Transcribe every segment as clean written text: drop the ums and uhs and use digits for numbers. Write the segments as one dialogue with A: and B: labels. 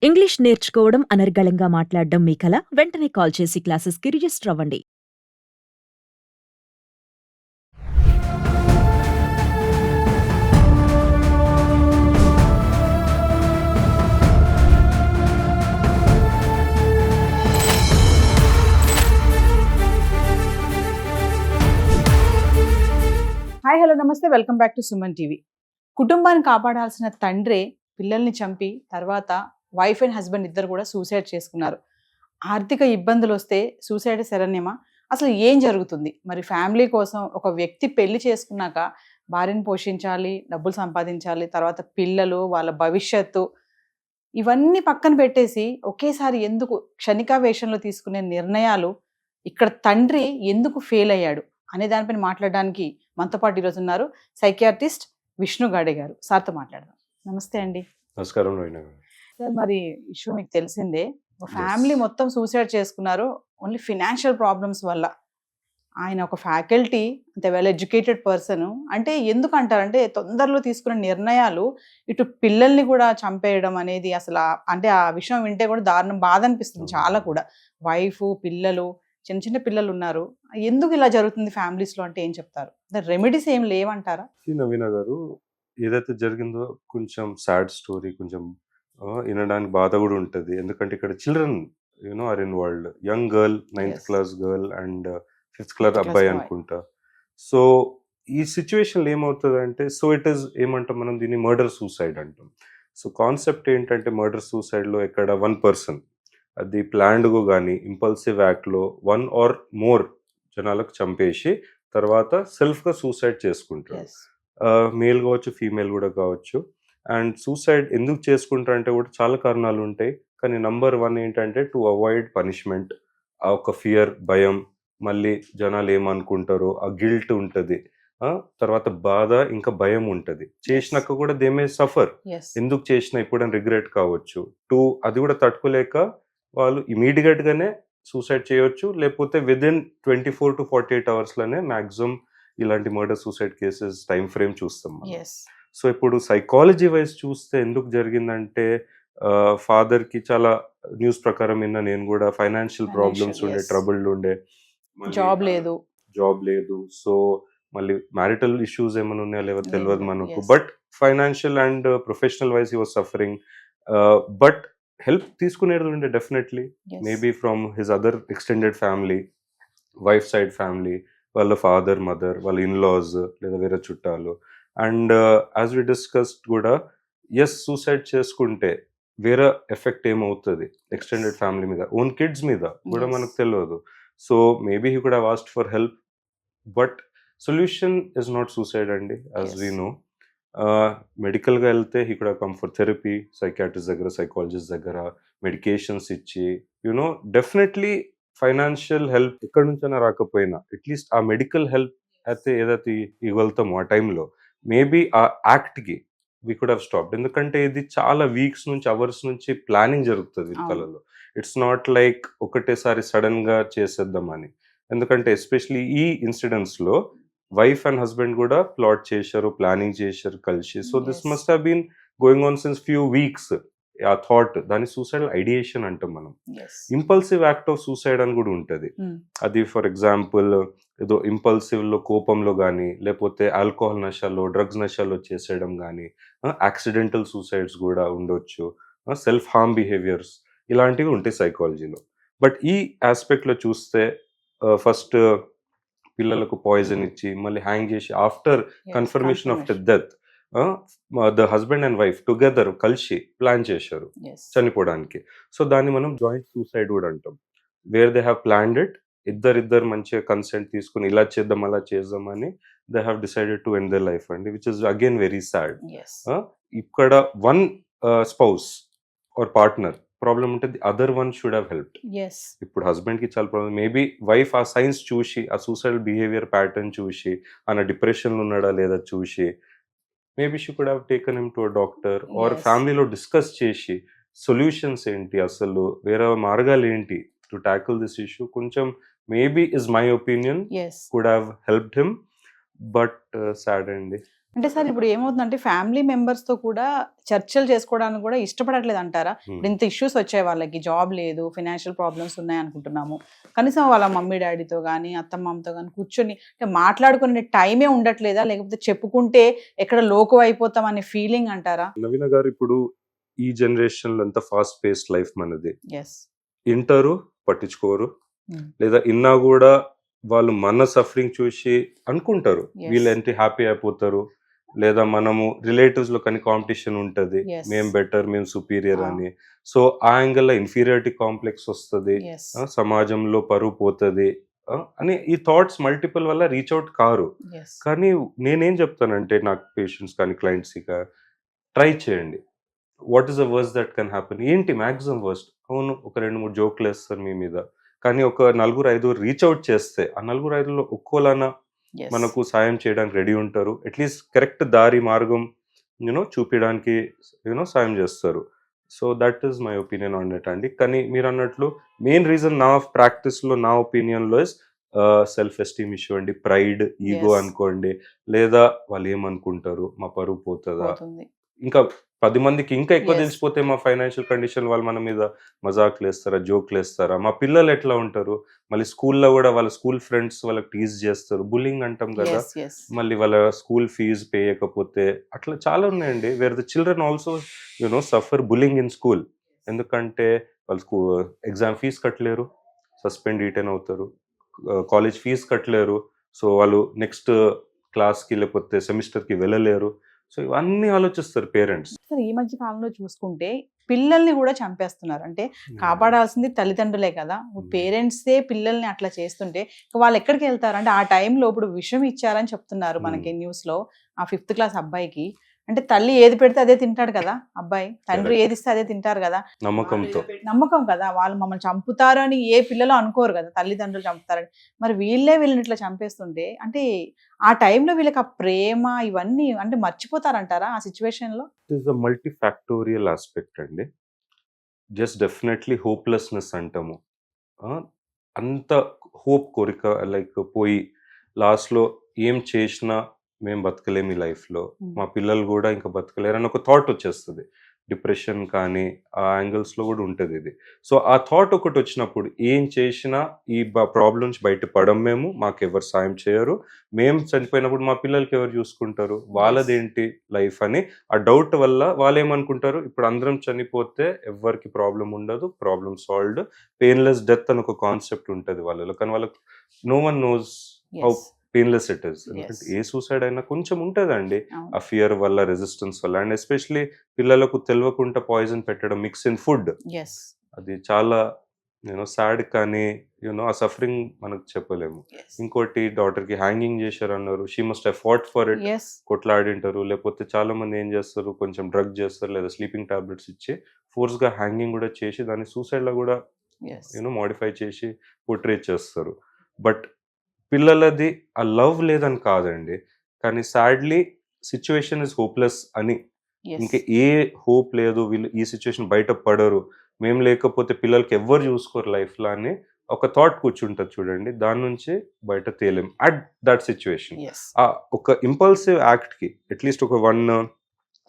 A: English నేర్చుకోవడం అనర్గళంగా మాట్లాడడం మీ కల? వెంటనే కాల్ చేసి క్లాసెస్‌కి రిజిస్టర్ అవ్వండి.
B: హాయ్ హలో నమస్తే welcome back to Suman TV. కుటుంబాన్ని కాపాడాల్సిన తండ్రే పిల్లల్ని చంపి తర్వాత వైఫ్ అండ్ హస్బెండ్ ఇద్దరు కూడా సూసైడ్ చేసుకున్నారు. ఆర్థిక ఇబ్బందులు వస్తే సూసైడ్ శరణ్యమా? అసలు ఏం జరుగుతుంది? మరి ఫ్యామిలీ కోసం ఒక వ్యక్తి పెళ్లి చేసుకున్నాక భార్యను పోషించాలి, డబ్బులు సంపాదించాలి, తర్వాత పిల్లలు, వాళ్ళ భవిష్యత్తు ఇవన్నీ పక్కన పెట్టేసి ఒకేసారి ఎందుకు క్షణికావేశంలో తీసుకునే నిర్ణయాలు, ఇక్కడ తండ్రి ఎందుకు ఫెయిల్ అయ్యాడు అనే దానిపైన మాట్లాడడానికి మనతో పాటు ఈరోజు ఉన్నారు సైకియాట్రిస్ట్ విష్ణు గాడే గారు. సార్తో మాట్లాడదాం. నమస్తే అండి.
C: నమస్కారం రోహిణి గారు.
B: సార్, మరి ఇష్యూ మీకు తెలిసిందే. ఒక ఫ్యామిలీ మొత్తం సూసైడ్ చేసుకున్నారు ఓన్లీ ఫినాన్షియల్ ప్రాబ్లమ్స్ వల్ల. ఆయన ఒక ఫ్యాకల్టీ, అంతే వెల్ ఎడ్యుకేటెడ్ పర్సన్. అంటే ఎందుకు అంటారంటే తొందరలో తీసుకున్న నిర్ణయాలు ఇటు పిల్లల్ని కూడా చంపేయడం అనేది అసలు అంటే ఆ విషయం వింటే కూడా దారుణం, బాధ అనిపిస్తుంది చాలా కూడా. వైఫ్, పిల్లలు, చిన్న చిన్న పిల్లలు ఉన్నారు. ఎందుకు ఇలా జరుగుతుంది ఫ్యామిలీస్ లో అంటే ఏం చెప్తారు? రెమెడీస్ ఏం లేవంటారా?
C: నవీన గారు, ఏదైతే జరిగిందో కొంచెం సాడ్ స్టోరీ, కొంచెం వినడానికి బాధ కూడా ఉంటుంది. ఎందుకంటే ఇక్కడ children are involved. Young girl, 9th class girl and 5th class అబ్బాయి అనుకుంటా. సో ఈ సిచ్యువేషన్లో ఏమవుతుంది అంటే, సో ఇట్ ఈస్ ఏమంటాం మనం దీన్ని మర్డర్ సూసైడ్ అంటాం. సో కాన్సెప్ట్ ఏంటంటే మర్డర్ సూసైడ్లో ఇక్కడ వన్ పర్సన్ అది ప్లాన్డ్గా కానీ ఇంపల్సివ్ యాక్ట్లో 1 or more జనాలకు చంపేసి తర్వాత సెల్ఫ్గా సూసైడ్ చేసుకుంటారు. మేల్ కావచ్చు, ఫీమేల్ కూడా కావచ్చు. అండ్ సూసైడ్ ఎందుకు చేసుకుంటారంటే కూడా చాలా కారణాలు ఉంటాయి. కానీ నంబర్ 1 ఏంటంటే టు అవాయిడ్ పనిష్మెంట్. ఆ ఒక ఫియర్, భయం, మళ్ళీ జనాలు ఏమనుకుంటారో ఆ గిల్ట్ ఉంటుంది, తర్వాత బాధ, ఇంకా భయం ఉంటుంది. చేసినాక కూడా దే మే సఫర్. ఎందుకు చేసినా ఇప్పుడని రిగ్రెట్ కావచ్చు. 2 అది కూడా తట్టుకోలేక వాళ్ళు ఇమీడియట్ గానే సూసైడ్ చేయొచ్చు, లేకపోతే విదిన్ 24 to 48 hours లోనే మాక్సిమం ఇలాంటి murder suicide cases time frame చూస్తాం మనం. సో ఇప్పుడు సైకాలజీ వైజ్ చూస్తే ఎందుకు జరిగిందంటే, ఫాదర్ కి చాలా న్యూస్ ప్రకారం విన్నా నేను కూడా, ఫైనాన్షియల్ ప్రాబ్లమ్స్ ఉండే, ట్రబుల్ ఉండే, జాబ్ లేదు. సో మళ్ళీ మ్యారిటల్ ఇష్యూస్ ఏమైనా ఉన్నాయో లేవో తెలియదు మనకు. But financial and professional wise he was suffering. But help తీసుకునేది ఉండే definitely, maybe from his other extended family, wife side family, వాళ్ళ ఫాదర్, మదర్, వాళ్ళ ఇన్లాస్ లేదా వేరే చుట్టాలు. అండ్ యాజ్ వి డిస్కస్డ్ కూడా, ఎస్ సూసైడ్ చేసుకుంటే వేరే ఎఫెక్ట్ ఏమవుతుంది ఎక్స్టెండెడ్ ఫ్యామిలీ మీద, ఓన్ కిడ్స్ మీద కూడా మనకు తెలియదు. So maybe he could have asked for help, but solution is not suicide అండి, యాజ్ వీ నో. మెడికల్గా వెళ్తే he could have come for therapy, psychiatrist దగ్గర, సైకాలజిస్ట్ దగ్గర మెడికేషన్స్ ఇచ్చి, డెఫినెట్లీ ఫైనాన్షియల్ హెల్ప్ ఎక్కడి నుంచైనా రాకపోయినా అట్లీస్ట్ ఆ మెడికల్ హెల్ప్ అయితే ఏదైతే ఇవ్వగలుగుతామో ఆ టైంలో, మేబీ ఆ యాక్ట్కి వీ కుడ్ హ్యావ్ స్టాప్డ్. ఎందుకంటే ఇది చాలా వీక్స్ నుంచి, అవర్స్ నుంచి ప్లానింగ్ జరుగుతుంది వీళ్ళలో. ఇట్స్ నాట్ లైక్ ఒకటేసారి సడన్ గా చేసేద్దామని. ఎందుకంటే ఎస్పెషలీ ఈ ఇన్సిడెంట్స్ లో వైఫ్ అండ్ హస్బెండ్ కూడా ప్లాట్ చేశారు, ప్లానింగ్ చేశారు కలిసి. So this must have been going on since few weeks. ఆ థాట్, దాని సూసైడల్ ఐడియేషన్ అంటాం మనం. ఇంపల్సివ్ యాక్ట్ ఆఫ్ సూసైడ్ అని కూడా ఉంటుంది. అది ఫర్ ఎగ్జాంపుల్ ఏదో ఇంపల్సివ్ లో, కోపంలో కానీ, లేకపోతే ఆల్కహాల్ నషాల్లో, డ్రగ్స్ నషాల్లో చేసేయడం కానీ, యాక్సిడెంటల్ సూసైడ్స్ కూడా ఉండొచ్చు, సెల్ఫ్ హార్మ్ బిహేవియర్స్ ఇలాంటివి ఉంటాయి సైకాలజీలో. బట్ ఈ ఆస్పెక్ట్ లో చూస్తే ఫస్ట్ పిల్లలకు పాయిజన్ ఇచ్చి మళ్ళీ హ్యాంగ్ చేసి after confirmation of death the husband and wife together కలిసి ప్లాన్ చేశారు చనిపోవడానికి. సో దాన్ని మనం జాయింట్ సూసైడ్ కూడా అంటాం. Where they have planned it, ఇద్దరు మంచిగా కన్సెంట్ తీసుకుని ఇలా చేద్దాం అలా చేద్దాం అని they have decided to end the life అండి, which is again very sad. ఇక్కడ one spouse or partner problem ఉంటుంది, other one should have helped. ఇప్పుడు హస్బెండ్ కి చాలా ప్రాబ్లం, మేబీ వైఫ్ ఆ సైన్స్ చూసి, ఆ సూసైడల్ బిహేవియర్ ప్యాటర్న్ చూసి, ఆయన డిప్రెషన్ లో ఉన్నాడా లేదా చూసి, maybe she could have taken him to a doctor or ఫ్యామిలీలో డిస్కస్ చేసి సొల్యూషన్స్ ఏంటి, అసలు వేరే మార్గాలు ఏంటి టు టాకిల్ దిస్ ఇష్యూ. కొంచెం maybe is my opinion could have helped him, but sad అండి.
B: అంటే సార్ ఇప్పుడు ఏమవుతుందంటే ఫ్యామిలీ మెంబర్స్ తో కూడా చర్చలు చేసుకోవడానికి కూడా ఇష్టపడట్లేదు అంటారా? ఇప్పుడు ఇంత ఇష్యూస్ వచ్చాయి, వాళ్ళకి జాబ్ లేదు, ఫైనాన్షియల్ ప్రాబ్లమ్స్ ఉన్నాయి అనుకుంటున్నాము. కనీసం వాళ్ళ మమ్మీ డాడీతో కానీ అత్తమ్మతో కానీ కూర్చొని అంటే మాట్లాడుకునే టైమే ఉండట్లేదా? లేకపోతే చెప్పుకుంటే ఎక్కడ లోకు అయిపోతాం అనే ఫీలింగ్ అంటారా?
C: నవీన గారు, ఇప్పుడు ఈ జనరేషన్ లో ఎంత ఫాస్ట్ పేస్డ్ లైఫ్ మనది.
B: ఎస్.
C: ఇంటారు, పట్టించుకోరు, లేదా ఇన్నా కూడా వాళ్ళు మన సఫరింగ్ చూసి అనుకుంటారు వీళ్ళు ఎంత హ్యాపీ అయిపోతారు, లేదా మనము రిలేటివ్స్ లో కానీ కాంపిటీషన్ ఉంటది, మేం బెటర్, మేం సుపీరియర్ అని. సో ఆ యాంగిల్ లో ఇన్ఫీరియారిటీ కాంప్లెక్స్ వస్తుంది, సమాజంలో పరువు పోతుంది అని ఈ థాట్స్ మల్టిపుల్ వల్ల రీచ్ అవుట్ కారు. కానీ నేనేం చెప్తానంటే నాకు పేషెంట్స్ కానీ క్లయింట్స్ ట్రై చేయండి. What is the worst that can happen? ఏంటి మ్యాక్సిమం వర్స్ట్? అవును, ఒక 2-3 జోక్లు వేస్తారు మీ మీద, కానీ ఒక 4-5 రీచ్ అవుట్ చేస్తే ఆ 4-5లో ఒక్కోలానా మనకు సాయం చేయడానికి రెడీ ఉంటారు. అట్లీస్ట్ కరెక్ట్ దారి మార్గం చూపించడానికి సాయం చేస్తారు. So that is my opinion on it అండి. కానీ మీరు అన్నట్లు మెయిన్ రీజన్ నా ప్రాక్టీస్లో, నా ఒపీనియన్లో ఇస్ సెల్ఫ్ ఎస్టీమ్ ఇష్యూ అండి. ప్రైడ్, ఈగో అనుకోండి, లేదా వాళ్ళు ఏమనుకుంటారు, మా పరువు పోతుందా, ఇంకా 10 మందికి ఇంకా ఎక్కువ తెలిసిపోతే మా ఫైనాన్షియల్ కండిషన్ వాళ్ళు మన మీద మజాక్లు వేస్తారా, జోక్లు వేస్తారా, మా పిల్లలు ఎట్లా ఉంటారు, మళ్ళీ స్కూల్లో కూడా వాళ్ళ స్కూల్ ఫ్రెండ్స్ వాళ్ళకి టీజ్ చేస్తారు, బుల్లింగ్ అంటాం కదా, మళ్ళీ వాళ్ళ స్కూల్ ఫీజు పే చేయకపోతే, అట్లా చాలా ఉన్నాయండి. Wear the children also suffer bullying in school. ఎందుకంటే వాళ్ళు ఎగ్జామ్ ఫీజు కట్టలేరు, సస్పెండ్ రిటర్న్ అవుతారు, కాలేజ్ ఫీజు కట్టలేరు, సో వాళ్ళు నెక్స్ట్ క్లాస్కి లేకపోతే సెమిస్టర్కి వెళ్ళలేరు. సో ఇవన్నీ ఆలోచిస్తారు పేరెంట్స్.
B: ఈ మధ్య కాలంలో చూసుకుంటే పిల్లల్ని కూడా చంపేస్తున్నారు. అంటే కాపాడాల్సింది తల్లిదండ్రులే కదా, పేరెంట్సే పిల్లల్ని అట్లా చేస్తుంటే వాళ్ళు ఎక్కడికి వెళ్తారు? అంటే ఆ టైంలో ఇప్పుడు విషం ఇచ్చారని చెప్తున్నారు మనకి న్యూస్ లో, ఆ 5th క్లాస్ అబ్బాయికి. అంటే తల్లి ఏది పెడితే అదే తింటాడు కదా అబ్బాయి, తండ్రి ఏది ఇస్తే అదే తింటారు కదా, నమ్మకం కదా. వాళ్ళు మమ్మల్ని చంపుతారు అని ఏ పిల్లలు అనుకోరు కదా, తల్లిదండ్రులు చంపుతారని. మరి వీళ్ళని ఇట్లా చంపేస్తుంటే అంటే ఆ టైంలో వీళ్ళకి ఆ ప్రేమ ఇవన్నీ అంటే మర్చిపోతారంటారా ఆ సిచ్యువేషన్ లో?
C: It is a multi factorial aspect అండి. జస్ట్ డెఫినెట్లీ హోప్లెస్నెస్ అంటాము. అంత హోప్ కోరిక లైక్ పోయి లాస్ట్లో ఏం చేసినా మేము బతకలేము ఈ లైఫ్లో, మా పిల్లలు కూడా ఇంకా బతకలేరు అని ఒక థాట్ వచ్చేస్తుంది. డిప్రెషన్ కానీ ఆ యాంగిల్స్లో కూడా ఉంటుంది ఇది. సో ఆ థాట్ ఒకటి వచ్చినప్పుడు ఏం చేసినా ఈ ప్రాబ్లమ్స్ బయటపడం మేము, మాకు ఎవరు సాయం చేయరు, మేము చనిపోయినప్పుడు మా పిల్లలకి ఎవరు చూసుకుంటారు, వాళ్ళదేంటి లైఫ్ అని ఆ డౌట్ వల్ల వాళ్ళు ఏమనుకుంటారు, ఇప్పుడు అందరం చనిపోతే ఎవరికి ప్రాబ్లం ఉండదు, ప్రాబ్లం సాల్వ్డ్, పెయిన్లెస్ డెత్ అని ఒక కాన్సెప్ట్ ఉంటుంది వాళ్ళలో. కానీ వాళ్ళకి no one knows how painless it is. ఎందుకంటే ఏ సూసైడ్ అయినా కొంచెం ఉంటుందండి ఆ ఫియర్ వల్ల, రెసిస్టెన్స్ వల్ల. అండ్ ఎస్పెషలీ పిల్లలకు తెలియకుండా పాయిజన్ పెట్టడం, మిక్స్ ఇన్ ఫుడ్, అది చాలా సాడ్. కానీ ఆ సఫరింగ్ మనకు చెప్పలేము. ఇంకోటి డాటర్కి హ్యాంగింగ్ చేశారు అన్నారు, she must have fought for it, కొట్లాడింటారు. లేకపోతే చాలా మంది ఏం చేస్తారు, కొంచెం డ్రగ్ చేస్తారు లేదా స్లీపింగ్ టాబ్లెట్స్ ఇచ్చి ఫోర్స్గా హ్యాంగింగ్ కూడా చేసి దాన్ని సూసైడ్లో కూడా మోడిఫై చేసి పోర్ట్రేట్ చేస్తారు. బట్ పిల్లలది ఆ లవ్ లేదని కాదండి, కానీ సాడ్లీ సిచ్యువేషన్ ఇస్ హోప్లెస్ అని, ఇంకా ఏ హోప్ లేదు, వీళ్ళు ఈ సిచ్యువేషన్ బయట పడరు, మేము లేకపోతే పిల్లలకి ఎవ్వరు చూసుకోరు లైఫ్లో అని ఒక థాట్ కూర్చుంటుంది చూడండి, దాని నుంచి బయట తేలేం అట్ దట్ సిచ్యువేషన్. ఒక ఇంపల్సివ్ యాక్ట్కి అట్లీస్ట్ ఒక 1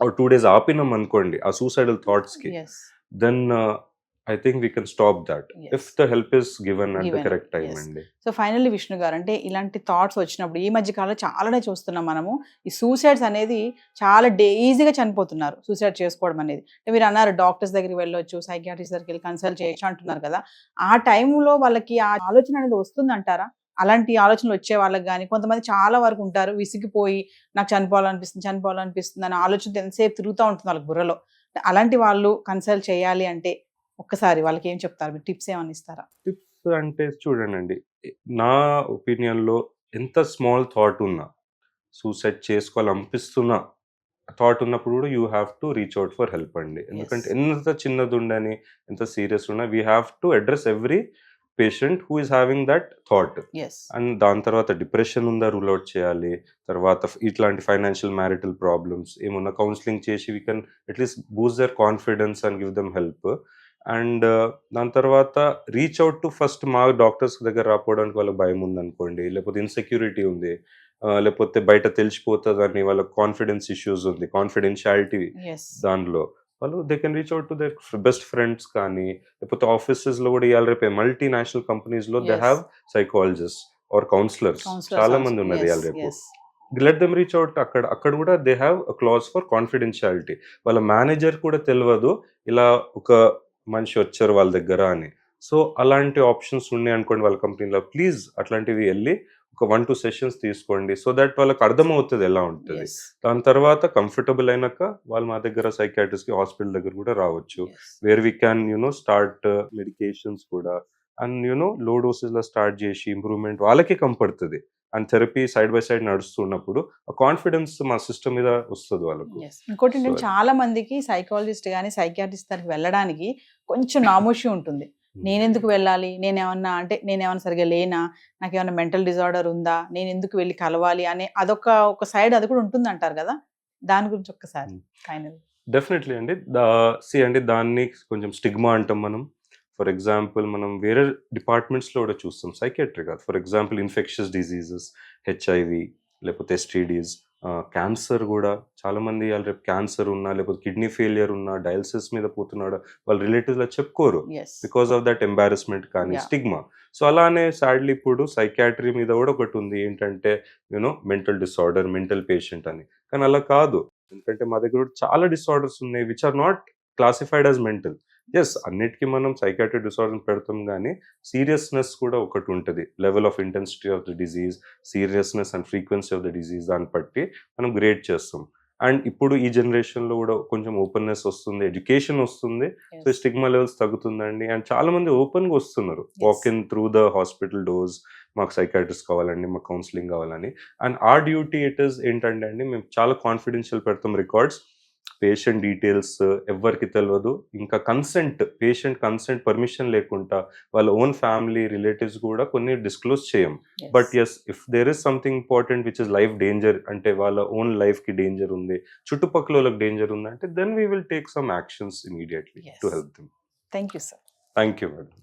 C: or 2 days ఆపినాం అనుకోండి ఆ సూసైడల్ థాట్స్కి, then I think we can stop that if the help is given at the correct time అండి.
B: సో ఫైనల్లీ విష్ణు గారు, అంటే ఇలాంటి థాట్స్ వచ్చినప్పుడు ఈ మధ్య కాలంలో చాలానే చూస్తున్నాం మనము, ఈ సూసైడ్స్ అనేది చాలా ఈజీగా చనిపోతున్నారు, సూసైడ్ చేసుకోవడం అనేది. అంటే మీరు అన్నారు డాక్టర్స్ దగ్గరికి వెళ్ళొచ్చు, సైకియాట్రిస్ట్ దగ్గరికి వెళ్ళి కన్సల్ట్ చేయొచ్చు అంటున్నారు కదా, ఆ టైంలో వాళ్ళకి ఆ ఆలోచన అనేది వస్తుందంటారా? అలాంటి ఆలోచనలు వచ్చే వాళ్ళకి కానీ, కొంతమంది చాలా వరకు ఉంటారు విసిగిపోయి నాకు చనిపోవాలనిపిస్తుంది అనే ఆలోచన ఎంతసేపు తిరుగుతూ ఉంటుంది వాళ్ళకి బుర్రలో. అలాంటి వాళ్ళు కన్సల్ట్ చేయాలి అంటే ఒక్కసారి వాళ్ళకి ఏం చెప్తారు, టిప్స్ ఏమన్నా ఇస్తారా?
C: టిప్స్ అంటే చూడండి, నా ఒపీనియన్లో ఎంత స్మాల్ థాట్ ఉన్నా, సూసైడ్ చేసుకోవాలనిపిస్తున్నా థాట్ ఉన్నప్పుడు కూడా you have to reach out for help అండి. ఎందుకంటే ఎంత చిన్నది ఉండని, ఎంత సీరియస్ ఉన్నా, we have to address every patient who is having that thought. And దాని తర్వాత డిప్రెషన్ ఉందా రూల్ అవుట్ చేయాలి, తర్వాత ఇట్లాంటి ఫైనాన్షియల్ మ్యారిటల్ ప్రాబ్లమ్స్ ఏమన్నా కౌన్సిలింగ్ చేసి we can at least boost their confidence and give them help. And దాని తర్వాత రీచ్ అవుట్ టు ఫస్ట్ మా డాక్టర్స్ దగ్గర రాపోవడానికి వాళ్ళకి భయం ఉందనుకోండి, లేకపోతే ఇన్సెక్యూరిటీ ఉంది, లేకపోతే బయట తెలిసిపోతుందని వాళ్ళకి కాన్ఫిడెన్స్ ఇష్యూస్ ఉంది, కాన్ఫిడెన్షియాలిటీ
B: ఎస్
C: దానిలో వాళ్ళు they can reach out to their best friends కానీ, లేకపోతే ఆఫీసెస్లో కూడా ఇవాళ రేపు మల్టీనేషనల్ కంపెనీస్లో they have psychologist or counsellors చాలా మంది ఉన్నారు ఇవాళ రేపు. Let them reach out. అక్కడ కూడా they have a clause for confidentiality. వాళ్ళ మేనేజర్ కూడా తెలియదు ఇలా ఒక మనిషి వచ్చారు వాళ్ళ దగ్గర అని. సో అలాంటి ఆప్షన్స్ ఉన్నాయి అనుకోండి వాళ్ళ కంపెనీలో, ప్లీజ్ అట్లాంటివి వెళ్ళి ఒక 1-2 సెషన్స్ తీసుకోండి, సో దట్ వాళ్ళకి అర్థమవుతుంది ఎలా ఉంటుంది. దాని తర్వాత కంఫర్టబుల్ అయినాక వాళ్ళు మా దగ్గర సైకాట్రిస్ట్కి హాస్పిటల్ దగ్గర కూడా రావచ్చు, where we can start medications కూడా, అండ్ లో డోసెస్లో స్టార్ట్ చేసి ఇంప్రూవ్మెంట్ వాళ్ళకి కంపడుతుంది. And therapy side by side నడుస్తున్నప్పుడు ఆ కాన్ఫిడెన్స్ మా సిస్టమ్ మీద వస్తుంది వాళ్ళకు.
B: ఇంకోటి ఏంటంటే చాలా మందికి సైకాలజిస్ట్ కానీ సైకాట్రిస్ట్ దగ్గరికి వెళ్ళడానికి కొంచెం నామోషి ఉంటుంది. నేనెందుకు వెళ్ళాలి, నేనేమన్నా సరిగా లేనా, నాకేమన్నా మెంటల్ డిజార్డర్ ఉందా, నేను ఎందుకు వెళ్ళి కలవాలి అనే ఒక సైడ్ అది కూడా ఉంటుంది అంటారు కదా, దాని గురించి ఒక్కసారి ఫైనల్.
C: డెఫినెట్లీ అండి. అండి దాన్ని కొంచెం స్టిగ్మా అంటాం మనం. ఫర్ ఎగ్జాంపుల్ మనం వేరే డిపార్ట్మెంట్స్లో కూడా చూస్తాం, సైకియాట్రీ కాదు. For example infectious diseases, HIV, లేకపోతే ఎస్టీడీస్, క్యాన్సర్ కూడా చాలామంది వాళ్ళు రేపు క్యాన్సర్ ఉన్నా లేకపోతే కిడ్నీ ఫెయిలియర్ ఉన్నా డయాలసిస్ మీద పోతున్నాడు వాళ్ళ రిలేటివ్స్లో చెప్పుకోరు, బికాస్ ఆఫ్ దట్ ఎంబారస్మెంట్ కానీ స్టిగ్మా. సో అలానే సాడ్లీ ఇప్పుడు సైకాట్రీ మీద కూడా ఒకటి ఉంది, ఏంటంటే మెంటల్ డిసార్డర్, మెంటల్ పేషెంట్ అని. కానీ అలా కాదు, ఎందుకంటే మా దగ్గర చాలా డిసార్డర్స్ ఉన్నాయి which are not classified as mental. Yes, అన్నిటికీ మనం సైకాట్రిక్ డిసార్డర్ పెడతాం, కానీ సీరియస్నెస్ కూడా ఒకటి ఉంటుంది, level of intensity of the disease, seriousness and frequency of the disease, దాన్ని బట్టి మనం గ్రేడ్ చేస్తాం. అండ్ ఇప్పుడు ఈ జనరేషన్లో కూడా కొంచెం ఓపెన్నెస్ వస్తుంది, ఎడ్యుకేషన్ వస్తుంది, సో స్టిగ్మా లెవెల్స్ తగ్గుతుందండి. అండ్ చాలా మంది ఓపెన్గా వస్తున్నారు, walk in through the hospital doors, మాకు సైకాట్రిస్ట్ కావాలండి, మాకు కౌన్సిలింగ్ కావాలని. అండ్ ఆ డ్యూటీ ఇట్ ఈస్ ఏంటంటే అండి, మేము చాలా కాన్ఫిడెన్షియల్ పెడతాం రికార్డ్స్, పేషెంట్ డీటెయిల్స్ ఎవరికి తెలియదు, ఇంకా పేషెంట్ కన్సెంట్ పర్మిషన్ లేకుండా వాళ్ళ ఓన్ ఫ్యామిలీ రిలేటివ్స్ కూడా కొన్ని డిస్క్లోజ్ చేయం. But yes, if there is something important which is life danger, అంటే వాళ్ళ ఓన్ లైఫ్కి డేంజర్ ఉంది, చుట్టుపక్కల వాళ్ళకి డేంజర్ ఉంది అంటే, then we will take some actions immediately to help them.
B: Thank you sir.
C: Thank you madam.